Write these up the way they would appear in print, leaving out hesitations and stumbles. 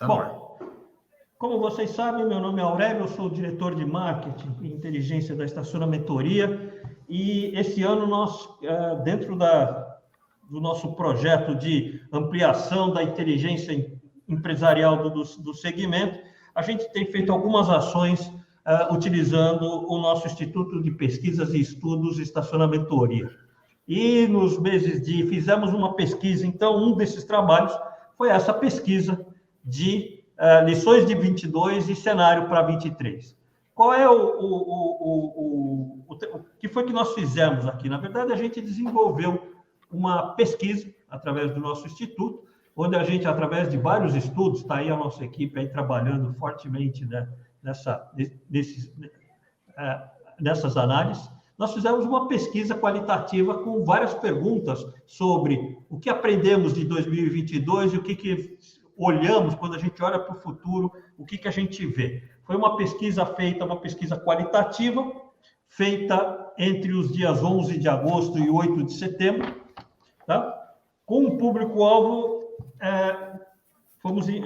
Tá no ar. Bom, como vocês sabem, meu nome é Aurélio, eu sou o diretor de marketing e inteligência da Estacionamentoria, e esse ano nós, dentro do nosso projeto de ampliação da inteligência empresarial do segmento, a gente tem feito algumas ações utilizando o nosso Instituto de Pesquisas e Estudos Estacionamentoria. E nos meses fizemos uma pesquisa, então um desses trabalhos foi essa pesquisa de lições de 22 e cenário para 23. Qual é o que foi que nós fizemos aqui? Na verdade, a gente desenvolveu uma pesquisa através do nosso instituto, onde a gente, através de vários estudos, está aí a nossa equipe aí trabalhando fortemente, né, nessas análises. Nós fizemos uma pesquisa qualitativa com várias perguntas sobre o que aprendemos de 2022 e o que olhamos quando a gente olha para o futuro, o que a gente vê. Foi uma pesquisa qualitativa, feita entre os dias 11 de agosto e 8 de setembro, tá? Com o público-alvo,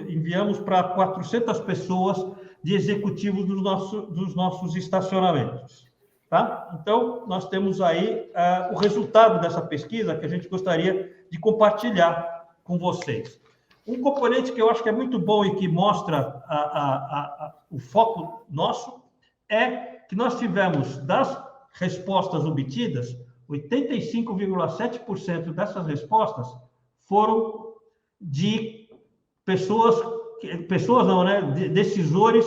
enviamos para 400 pessoas de executivos dos nossos estacionamentos. Tá? Então, nós temos aí o resultado dessa pesquisa que a gente gostaria de compartilhar com vocês. Um componente que eu acho que é muito bom e que mostra o foco nosso é que nós tivemos, das respostas obtidas, 85,7% dessas respostas foram de decisores,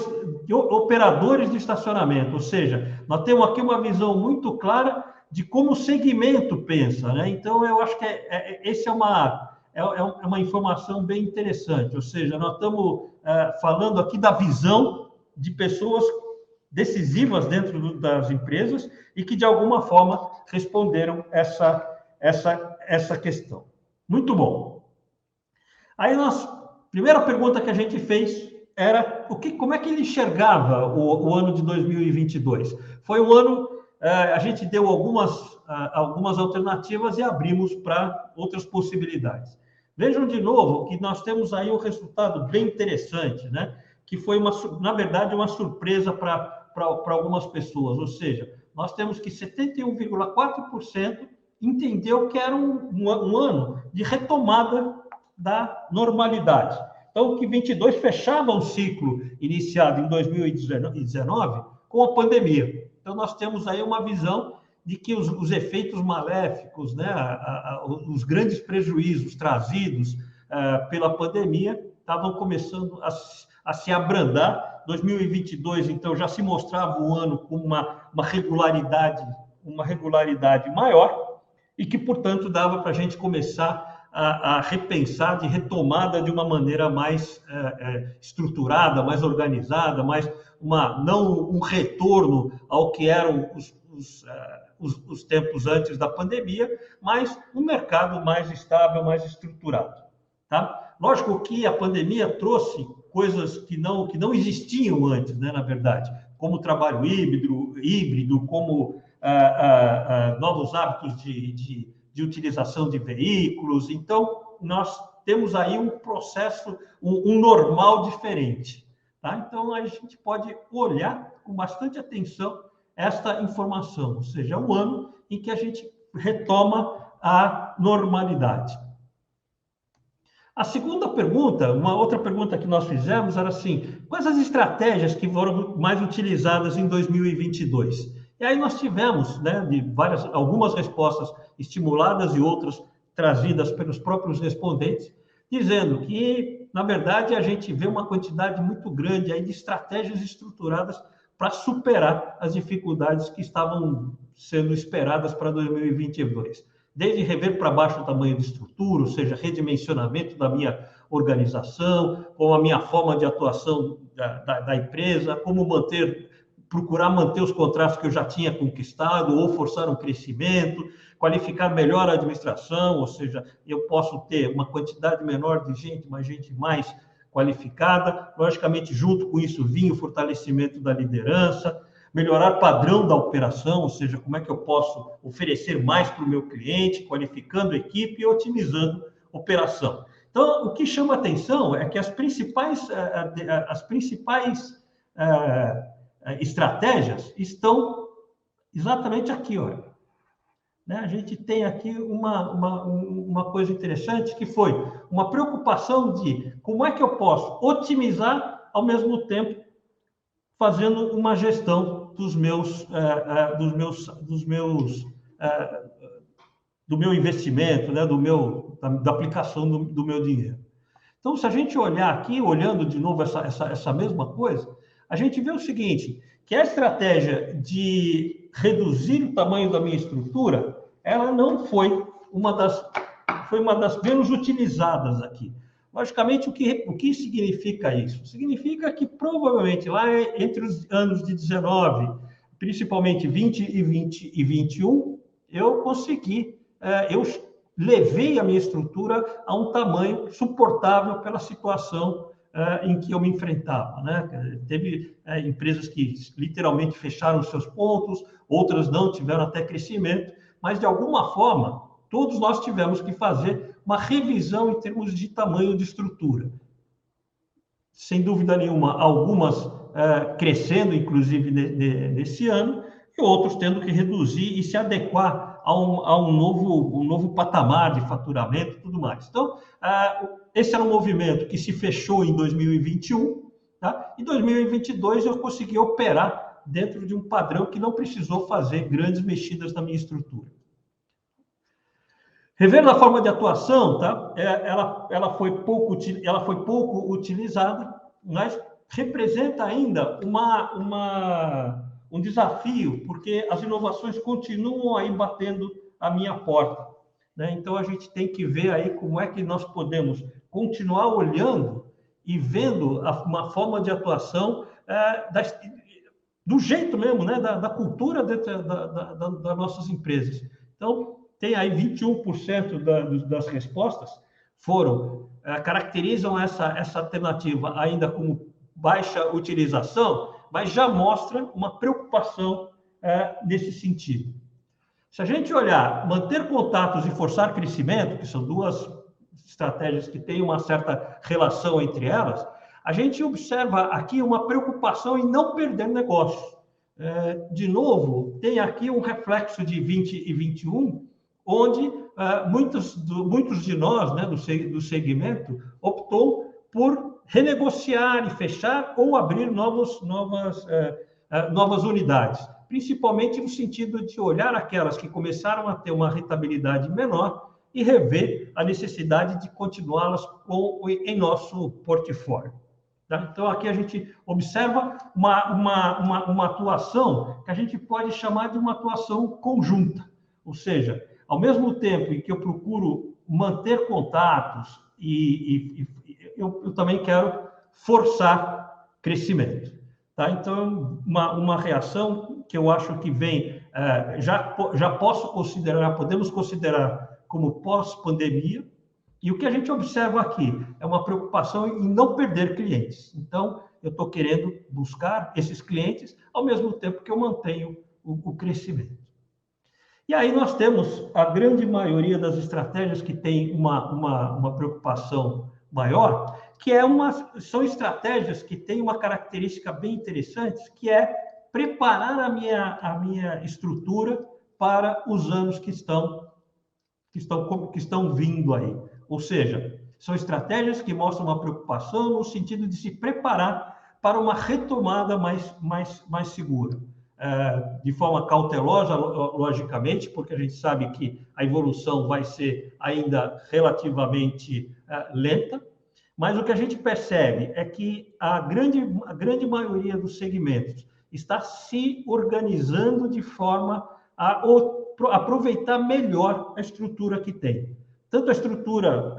operadores de estacionamento, ou seja, nós temos aqui uma visão muito clara de como o segmento pensa, né? Então, eu acho que essa é uma informação bem interessante, ou seja, nós estamos falando aqui da visão de pessoas decisivas dentro das empresas e que, de alguma forma, responderam essa questão. Muito bom. Aí, primeira pergunta que a gente fez era como é que ele enxergava o ano de 2022. Foi um ano, a gente deu algumas alternativas e abrimos para outras possibilidades. Vejam de novo que nós temos aí um resultado bem interessante, né? Que foi, na verdade, uma surpresa para algumas pessoas, ou seja, nós temos que 71,4% entendeu que era um ano de retomada da normalidade. Então, que 22 fechava um ciclo iniciado em 2019 com a pandemia. Então, nós temos aí uma visão de que os efeitos maléficos, né, os grandes prejuízos trazidos pela pandemia estavam começando a se abrandar. 2022, então, já se mostrava um ano com uma regularidade maior e que, portanto, dava para a gente começar a repensar de retomada de uma maneira mais estruturada, mais organizada, não um retorno ao que eram os tempos antes da pandemia, mas um mercado mais estável, mais estruturado. Tá? Lógico que a pandemia trouxe coisas que não existiam antes, né, na verdade, como o trabalho híbrido, como novos hábitos de utilização de veículos. Então, nós temos aí um processo, um normal diferente. Tá? Então, a gente pode olhar com bastante atenção esta informação, ou seja, o ano em que a gente retoma a normalidade. A segunda pergunta, uma outra pergunta que nós fizemos era assim, quais as estratégias que foram mais utilizadas em 2022? E aí nós tivemos, né, algumas respostas estimuladas e outras trazidas pelos próprios respondentes, dizendo que, na verdade, a gente vê uma quantidade muito grande aí de estratégias estruturadas para superar as dificuldades que estavam sendo esperadas para 2022. Desde rever para baixo o tamanho de estrutura, ou seja, redimensionamento da minha organização, como a minha forma de atuação da empresa, como procurar manter os contratos que eu já tinha conquistado ou forçar um crescimento, qualificar melhor a administração, ou seja, eu posso ter uma quantidade menor de gente, mas gente mais qualificada. Logicamente, junto com isso, vinha o fortalecimento da liderança, melhorar o padrão da operação, ou seja, como é que eu posso oferecer mais para o meu cliente, qualificando a equipe e otimizando a operação. Então, o que chama atenção é que as principais estratégias estão exatamente aqui, olha. Né? A gente tem aqui uma coisa interessante, que foi uma preocupação de como é que eu posso otimizar, ao mesmo tempo, fazendo uma gestão do meu investimento, né? Da aplicação do meu dinheiro. Então, se a gente olhar aqui, olhando de novo essa mesma coisa, a gente vê o seguinte, que a estratégia de reduzir o tamanho da minha estrutura, ela não foi uma das menos utilizadas aqui. Logicamente, o que significa isso? Significa que, provavelmente, lá entre os anos de 19, principalmente 20 e 21, eu levei a minha estrutura a um tamanho suportável pela situação em que eu me enfrentava, né? Teve empresas que literalmente fecharam seus pontos, outras não, tiveram até crescimento, mas de alguma forma todos nós tivemos que fazer uma revisão em termos de tamanho de estrutura. Sem dúvida nenhuma, algumas crescendo, inclusive nesse ano, e outros tendo que reduzir e se adequar a um novo patamar de faturamento e tudo mais. Então, esse era um movimento que se fechou em 2021, tá? Em 2022 eu consegui operar dentro de um padrão que não precisou fazer grandes mexidas na minha estrutura. Revendo a forma de atuação, tá? Ela foi pouco utilizada, mas representa ainda um desafio, porque as inovações continuam aí batendo a minha porta, né? Então, a gente tem que ver aí como é que nós podemos continuar olhando e vendo uma forma de atuação do jeito mesmo, né? Da cultura das nossas empresas. Então, tem aí 21% das respostas caracterizam essa alternativa ainda como baixa utilização, mas já mostra uma preocupação nesse sentido. Se a gente olhar, manter contatos e forçar crescimento, que são duas estratégias que têm uma certa relação entre elas, a gente observa aqui uma preocupação em não perder negócio. De novo, tem aqui um reflexo de 20 e 21, onde muitos de nós, né, do segmento, optou por renegociar e fechar ou abrir novas unidades, principalmente no sentido de olhar aquelas que começaram a ter uma rentabilidade menor e rever a necessidade de continuá-las em nosso portfólio. Tá? Então, aqui a gente observa uma atuação que a gente pode chamar de uma atuação conjunta, ou seja, ao mesmo tempo em que eu procuro manter contatos eu também quero forçar crescimento. Tá? Então, uma reação que eu acho que vem, podemos considerar como pós-pandemia, e o que a gente observa aqui é uma preocupação em não perder clientes. Então, eu estou querendo buscar esses clientes ao mesmo tempo que eu mantenho o crescimento. E aí nós temos a grande maioria das estratégias que tem uma preocupação maior, que são estratégias que têm uma característica bem interessante, que é preparar a minha estrutura para os anos que estão vindo aí. Ou seja, são estratégias que mostram uma preocupação no sentido de se preparar para uma retomada mais segura. De forma cautelosa, logicamente, porque a gente sabe que a evolução vai ser ainda relativamente lenta, mas o que a gente percebe é que a grande maioria dos segmentos está se organizando de forma a aproveitar melhor a estrutura que tem. Tanto a estrutura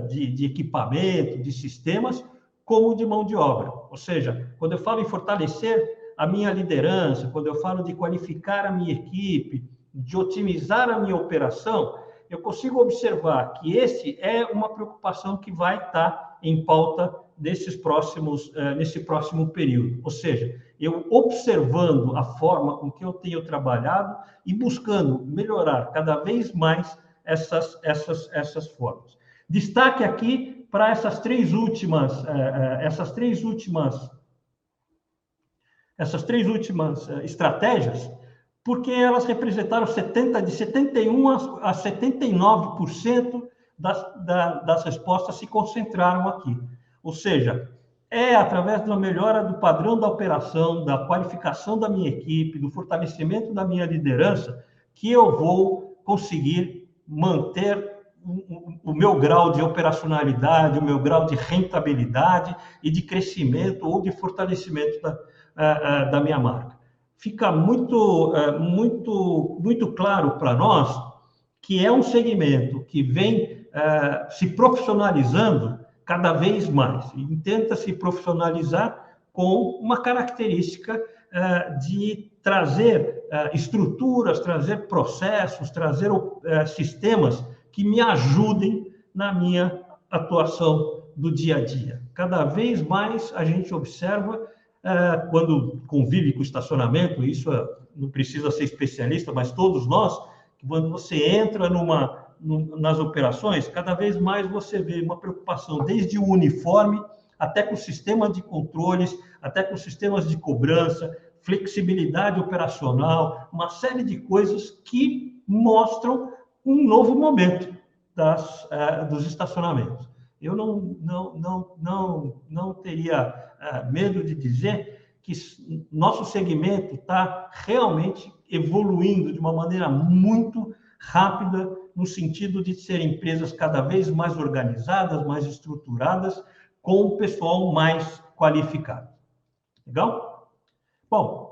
de equipamento, de sistemas, como de mão de obra. Ou seja, quando eu falo em fortalecer a minha liderança, quando eu falo de qualificar a minha equipe, de otimizar a minha operação, eu consigo observar que esse é uma preocupação que vai estar em pauta nesse próximo período. Ou seja, eu observando a forma com que eu tenho trabalhado e buscando melhorar cada vez mais essas formas. Destaque aqui para essas três últimas estratégias, porque elas representaram de 71% a 79% das respostas se concentraram aqui. Ou seja, é através da melhora do padrão da operação, da qualificação da minha equipe, do fortalecimento da minha liderança, que eu vou conseguir manter o meu grau de operacionalidade, o meu grau de rentabilidade e de crescimento ou de fortalecimento da minha marca. Fica muito claro para nós que é um segmento que vem se profissionalizando cada vez mais e tenta se profissionalizar com uma característica de trazer estruturas, trazer processos, trazer sistemas que me ajudem na minha atuação do dia a dia. Cada vez mais a gente observa, quando convive com estacionamento, isso não precisa ser especialista, mas todos nós, quando você entra nas operações, cada vez mais você vê uma preocupação, desde o uniforme, até com o sistema de controles, até com sistemas de cobrança, flexibilidade operacional, uma série de coisas que mostram um novo momento dos estacionamentos. Eu não teria medo de dizer que nosso segmento está realmente evoluindo de uma maneira muito rápida, no sentido de ser empresas cada vez mais organizadas, mais estruturadas, com o pessoal mais qualificado. Legal? Bom,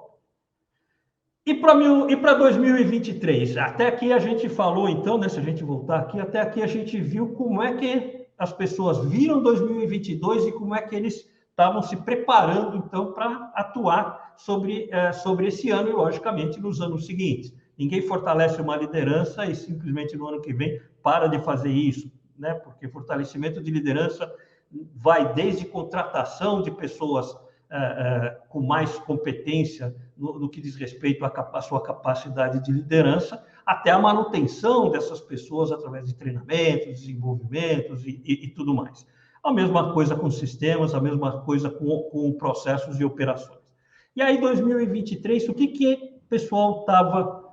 e para 2023? Até aqui a gente falou, então, né, se a gente voltar aqui, até aqui a gente viu como é que as pessoas viram 2022 e como é que eles estavam se preparando, então, para atuar sobre esse ano e, logicamente, nos anos seguintes. Ninguém fortalece uma liderança e simplesmente no ano que vem para de fazer isso, né? Porque fortalecimento de liderança vai desde contratação de pessoas com mais competência no que diz respeito à sua capacidade de liderança, até a manutenção dessas pessoas através de treinamentos, desenvolvimentos e tudo mais. A mesma coisa com sistemas, a mesma coisa com processos e operações. E aí, 2023, o que o pessoal estava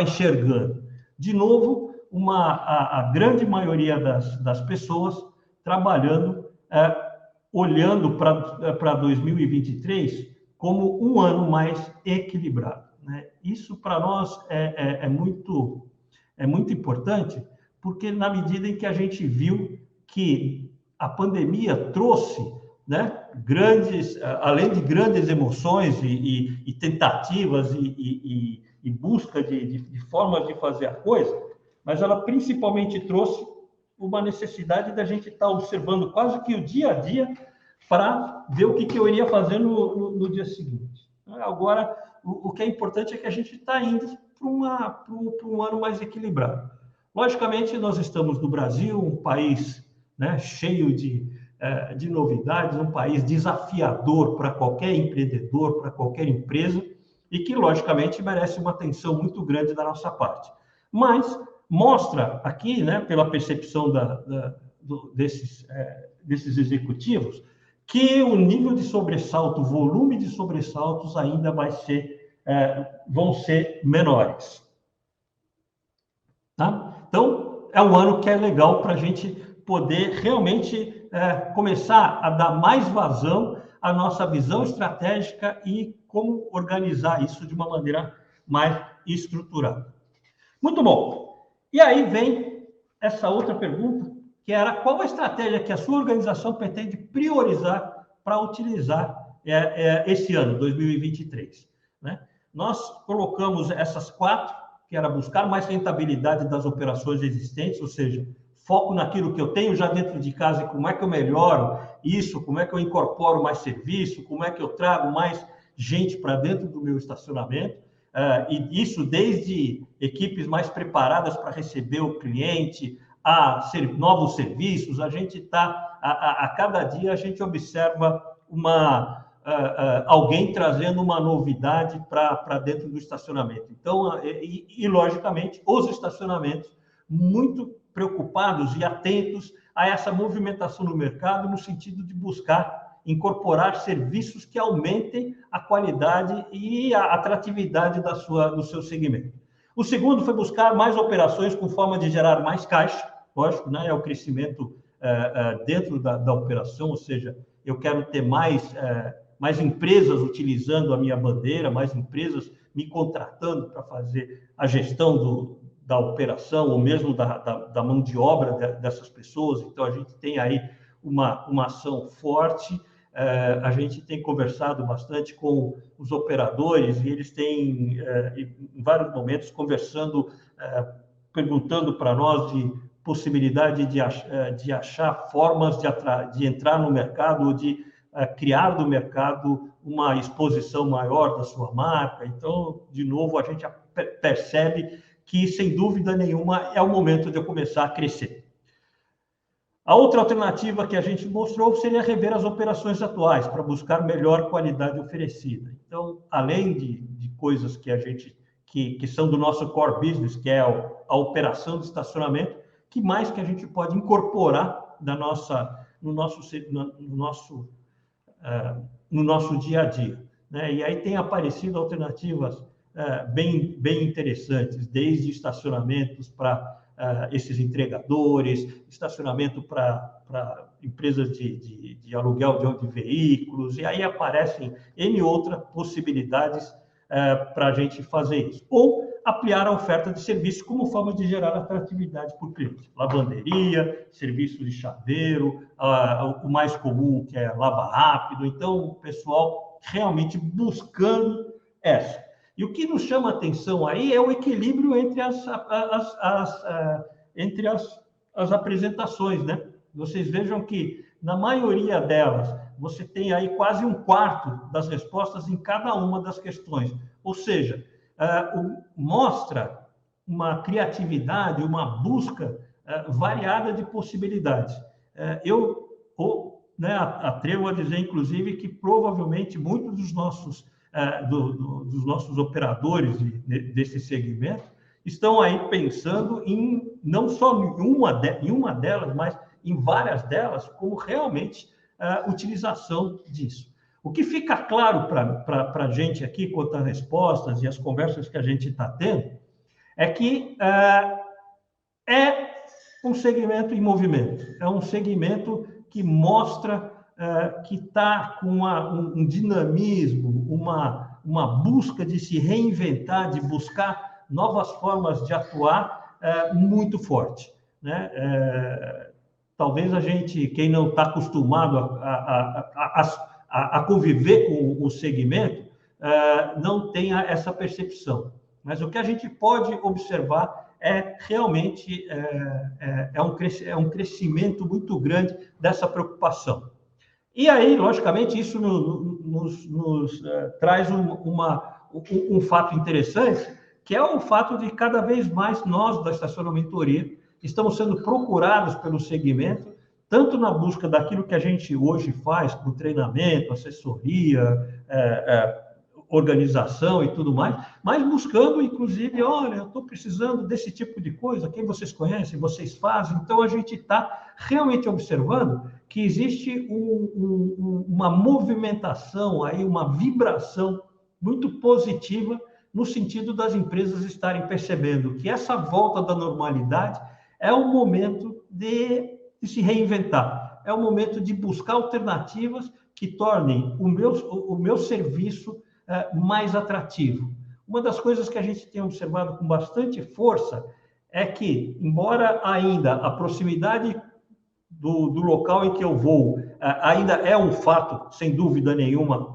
enxergando? De novo, a grande maioria das pessoas trabalhando, olhando para 2023 como um ano mais equilibrado, né? Isso para nós é muito importante, porque na medida em que a gente viu que a pandemia trouxe, né, além de grandes emoções e tentativas e busca de formas de fazer a coisa, mas ela principalmente trouxe uma necessidade da gente estar observando quase que o dia a dia para ver o que eu iria fazer no dia seguinte. Agora, o que é importante é que a gente está indo para um ano mais equilibrado. Logicamente, nós estamos no Brasil, um país, né, cheio de novidades, um país desafiador para qualquer empreendedor, para qualquer empresa, e que, logicamente, merece uma atenção muito grande da nossa parte. Mas mostra aqui, né, pela percepção desses executivos, que o nível de sobressalto, o volume de sobressaltos ainda vão ser menores. Tá? Então, é um ano que é legal para a gente poder realmente começar a dar mais vazão à nossa visão estratégica e como organizar isso de uma maneira mais estruturada. Muito bom. E aí vem essa outra pergunta, que era qual a estratégia que a sua organização pretende priorizar para utilizar esse ano, 2023. Né? Nós colocamos essas 4, que era buscar mais rentabilidade das operações existentes, ou seja, foco naquilo que eu tenho já dentro de casa e como é que eu melhoro isso, como é que eu incorporo mais serviço, como é que eu trago mais gente para dentro do meu estacionamento, e isso desde equipes mais preparadas para receber o cliente, a novos serviços. A gente está, a cada dia a gente observa alguém trazendo uma novidade para dentro do estacionamento. Então, logicamente, os estacionamentos muito preocupados e atentos a essa movimentação no mercado, no sentido de buscar incorporar serviços que aumentem a qualidade e a atratividade do seu segmento. O segundo foi buscar mais operações com forma de gerar mais caixa, lógico, né? É o crescimento dentro da operação, ou seja, eu quero ter mais empresas utilizando a minha bandeira, mais empresas me contratando para fazer a gestão da operação, ou mesmo da mão de obra dessas pessoas. Então, a gente tem aí uma ação forte. A gente tem conversado bastante com os operadores e eles têm, em vários momentos, perguntando para nós de possibilidade de achar formas de entrar no mercado, ou de criar do mercado uma exposição maior da sua marca. Então, de novo, a gente percebe que, sem dúvida nenhuma, é o momento de eu começar a crescer. A outra alternativa que a gente mostrou seria rever as operações atuais para buscar melhor qualidade oferecida. Então, além de coisas que são do nosso core business, que é a operação de estacionamento, que mais que a gente pode incorporar no nosso dia a dia, né? E aí tem aparecido alternativas bem interessantes, desde estacionamentos para esses entregadores, estacionamento para empresas de aluguel de veículos, e aí aparecem N outras possibilidades para a gente fazer isso. Ou ampliar a oferta de serviços como forma de gerar atratividade para o cliente. Lavanderia, serviços de chaveiro, o mais comum, que é lava rápido. Então, o pessoal realmente buscando essa. E o que nos chama a atenção aí é o equilíbrio entre as apresentações, né? Vocês vejam que, na maioria delas, você tem aí quase um quarto das respostas em cada uma das questões. Ou seja, mostra uma criatividade, uma busca variada de possibilidades. Eu atrevo a dizer, inclusive, que provavelmente muitos dos nossos operadores desse segmento estão aí pensando não só em uma delas, mas em várias delas, como realmente utilização disso. O que fica claro para a gente aqui, quanto às respostas e as conversas que a gente está tendo, é que é um segmento em movimento, é um segmento que mostra que está com um dinamismo, uma busca de se reinventar, de buscar novas formas de atuar muito forte, né? Talvez quem não está acostumado a conviver com o segmento, não tenha essa percepção. Mas o que a gente pode observar realmente um crescimento muito grande dessa preocupação. E aí, logicamente, isso nos traz um fato interessante, que é o fato de cada vez mais nós, da Estacionamentoria, estamos sendo procurados pelo segmento, tanto na busca daquilo que a gente hoje faz, com treinamento, assessoria, organização e tudo mais, mas buscando, inclusive, olha, eu estou precisando desse tipo de coisa, quem vocês conhecem, vocês fazem. Então, a gente está realmente observando que existe uma movimentação, aí, uma vibração muito positiva no sentido das empresas estarem percebendo que essa volta da normalidade é o momento de se reinventar, é o momento de buscar alternativas que tornem o meu serviço mais atrativo. Uma das coisas que a gente tem observado com bastante força é que, embora ainda a proximidade do local em que eu vou ainda é um fato, sem dúvida nenhuma,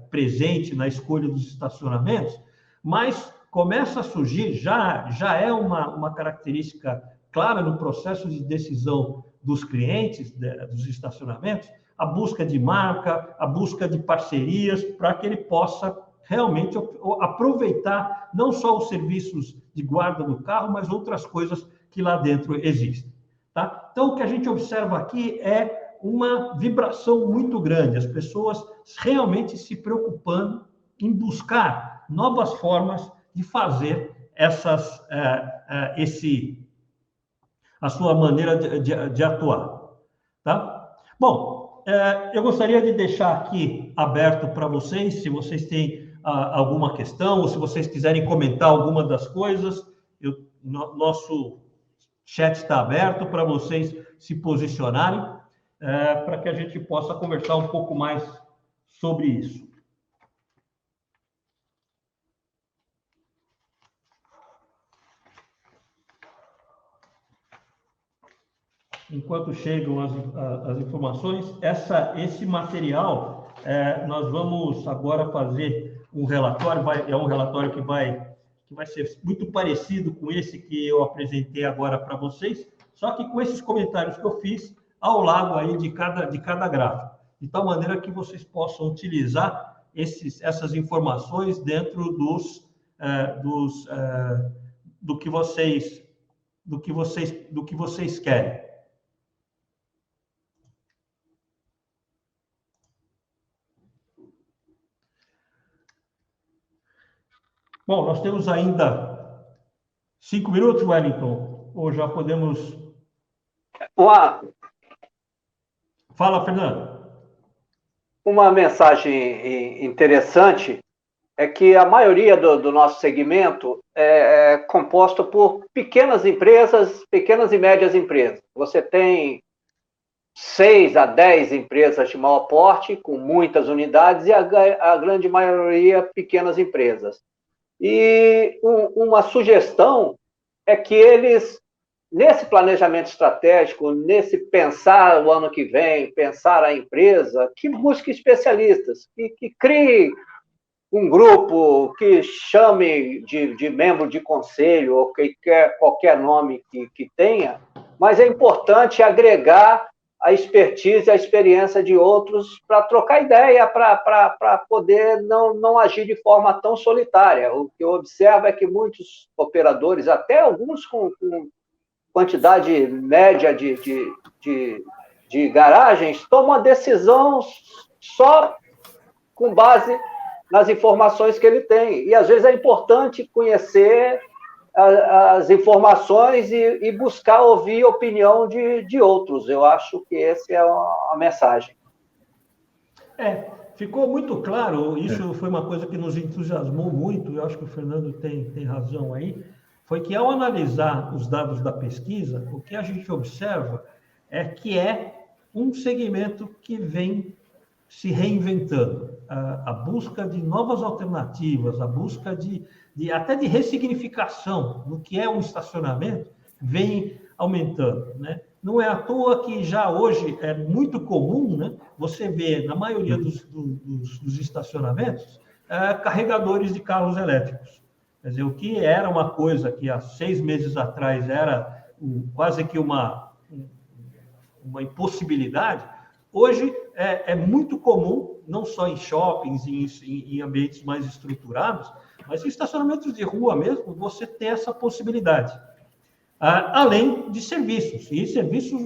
presente na escolha dos estacionamentos, mas começa a surgir, já é uma característica clara no processo de decisão dos clientes dos estacionamentos, a busca de marca, a busca de parcerias, para que ele possa realmente aproveitar não só os serviços de guarda do carro, mas outras coisas que lá dentro existem. Tá? Então, o que a gente observa aqui é uma vibração muito grande, as pessoas realmente se preocupando em buscar novas formas de fazer a sua maneira de atuar, tá? Bom, eu gostaria de deixar aqui aberto para vocês, se vocês têm alguma questão, ou se vocês quiserem comentar alguma das coisas, nosso chat está aberto para vocês se posicionarem, para que a gente possa conversar um pouco mais sobre isso. Enquanto chegam as informações, esse material, nós vamos agora fazer um relatório, é um relatório que vai ser muito parecido com esse que eu apresentei agora para vocês, só que com esses comentários que eu fiz ao lado aí de cada gráfico, de tal maneira que vocês possam utilizar essas informações dentro do que vocês querem. Bom, nós temos ainda 5 minutos, Wellington, ou já podemos... Fala, Fernando. Uma mensagem interessante é que a maioria do nosso segmento é composto por pequenas empresas, pequenas e médias empresas. Você tem 6 a 10 empresas de maior porte, com muitas unidades, e a grande maioria pequenas empresas. E uma sugestão é que eles, nesse planejamento estratégico, nesse pensar o ano que vem, pensar a empresa, que busque especialistas, que crie um grupo, que chame de membro de conselho, ou qualquer nome que tenha, mas é importante agregar a expertise, a experiência de outros para trocar ideia, para poder não agir de forma tão solitária. O que eu observo é que muitos operadores, até alguns com quantidade média de garagens, tomam a decisão só com base nas informações que ele tem. E, às vezes, é importante conhecer as informações e buscar ouvir a opinião de outros. Eu acho que essa é a mensagem. Ficou muito claro, isso foi uma coisa que nos entusiasmou muito, eu acho que o Fernando tem razão aí, foi que ao analisar os dados da pesquisa, o que a gente observa é que é um segmento que vem se reinventando, a busca de novas alternativas, a busca até de ressignificação do que é um estacionamento vem aumentando, né? Não é à toa que já hoje é muito comum, né, você ver na maioria dos estacionamentos carregadores de carros elétricos. Quer dizer, o que era uma coisa que há 6 meses atrás era quase que uma impossibilidade, hoje é muito comum, não só em shoppings, em ambientes mais estruturados, mas em estacionamentos de rua mesmo, você tem essa possibilidade. Além de serviços, e serviços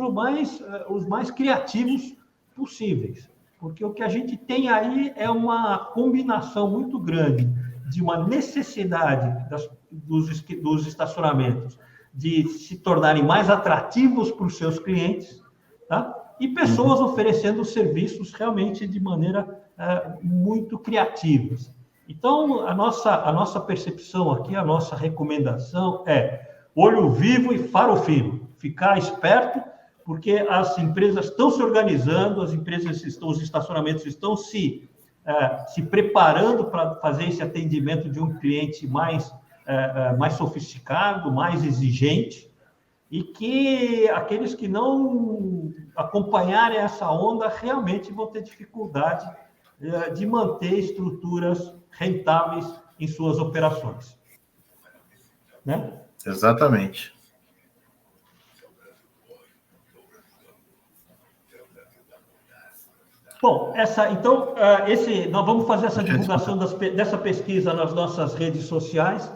os mais criativos possíveis, porque o que a gente tem aí é uma combinação muito grande de uma necessidade dos estacionamentos de se tornarem mais atrativos para os seus clientes, tá? E pessoas oferecendo serviços realmente de maneira muito criativas. Então, a nossa percepção aqui, a nossa recomendação é olho vivo e faro fino, ficar esperto, porque as empresas estão se organizando, os estacionamentos estão se preparando para fazer esse atendimento de um cliente mais sofisticado, mais exigente, e que aqueles que não acompanharem essa onda realmente vão ter dificuldade de manter estruturas rentáveis em suas operações. Né? Exatamente. Bom, nós vamos fazer essa divulgação dessa pesquisa nas nossas redes sociais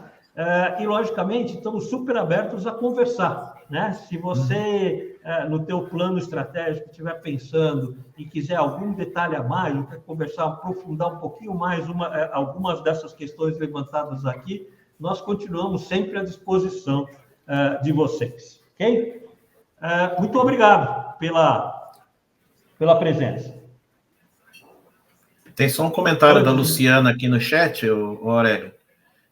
e, logicamente, estamos super abertos a conversar. Né? Se você, no teu plano estratégico, estiver pensando e quiser algum detalhe a mais, ou quer conversar, aprofundar um pouquinho mais algumas dessas questões levantadas aqui, nós continuamos sempre à disposição de vocês, ok? Muito obrigado pela presença. Tem só um comentário da Luciana aqui no chat, o Aurélio.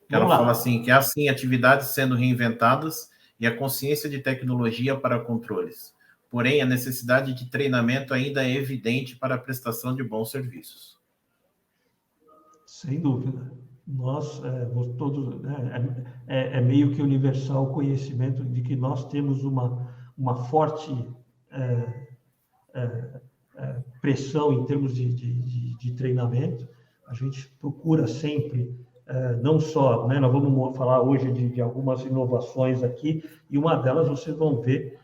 Que ela fala assim, que há sim atividades sendo reinventadas e a consciência de tecnologia para controles. Porém, a necessidade de treinamento ainda é evidente para a prestação de bons serviços. Sem dúvida. Nós todos, é meio que universal o conhecimento de que nós temos uma forte pressão em termos de treinamento. A gente procura sempre, não só, nós vamos falar hoje de algumas inovações aqui, e uma delas vocês vão ver,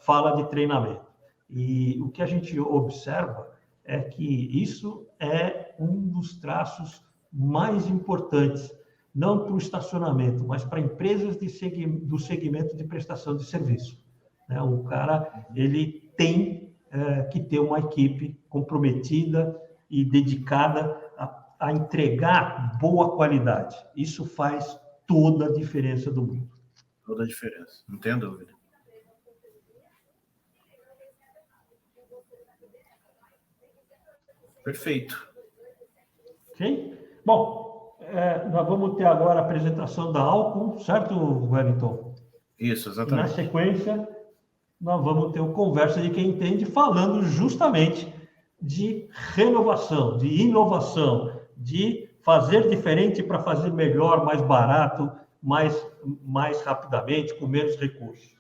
fala de treinamento. E o que a gente observa é que isso é um dos traços mais importantes, não para o estacionamento, mas para empresas do segmento de prestação de serviço. O cara, ele tem que ter uma equipe comprometida e dedicada a entregar boa qualidade. Isso faz toda a diferença do mundo. Toda a diferença, não tenho dúvida. Perfeito. Ok? Bom, nós vamos ter agora a apresentação da Alcon, certo, Wellington? Isso, exatamente. Na sequência, nós vamos ter o Conversa de Quem Entende, falando justamente de renovação, de inovação, de fazer diferente para fazer melhor, mais barato, mais rapidamente, com menos recursos.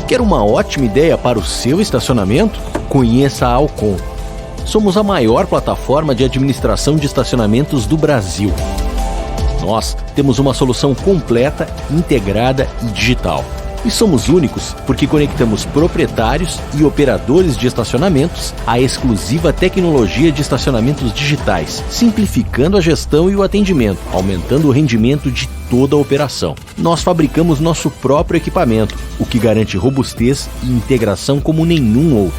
Quer uma ótima ideia para o seu estacionamento? Conheça a Alcon. Somos a maior plataforma de administração de estacionamentos do Brasil. Nós temos uma solução completa, integrada e digital. E somos únicos porque conectamos proprietários e operadores de estacionamentos à exclusiva tecnologia de estacionamentos digitais, simplificando a gestão e o atendimento, aumentando o rendimento de toda a operação. Nós fabricamos nosso próprio equipamento, o que garante robustez e integração como nenhum outro.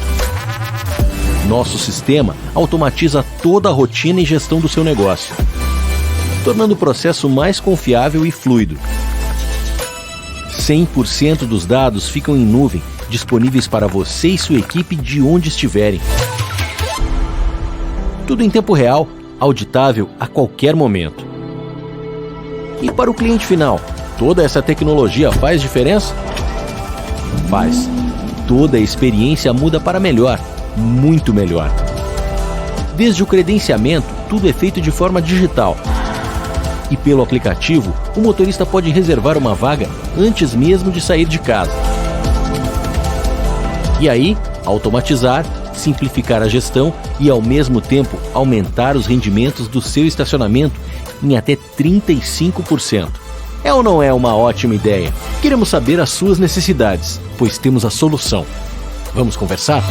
Nosso sistema automatiza toda a rotina e gestão do seu negócio, tornando o processo mais confiável e fluido. 100% dos dados ficam em nuvem, disponíveis para você e sua equipe de onde estiverem. Tudo em tempo real, auditável a qualquer momento. E para o cliente final, toda essa tecnologia faz diferença? Faz. Toda a experiência muda para melhor, muito melhor. Desde o credenciamento, tudo é feito de forma digital. E pelo aplicativo, o motorista pode reservar uma vaga antes mesmo de sair de casa. E aí, automatizar, simplificar a gestão e, ao mesmo tempo, aumentar os rendimentos do seu estacionamento em até 35%. É ou não é uma ótima ideia? Queremos saber as suas necessidades, pois temos a solução. Vamos conversar?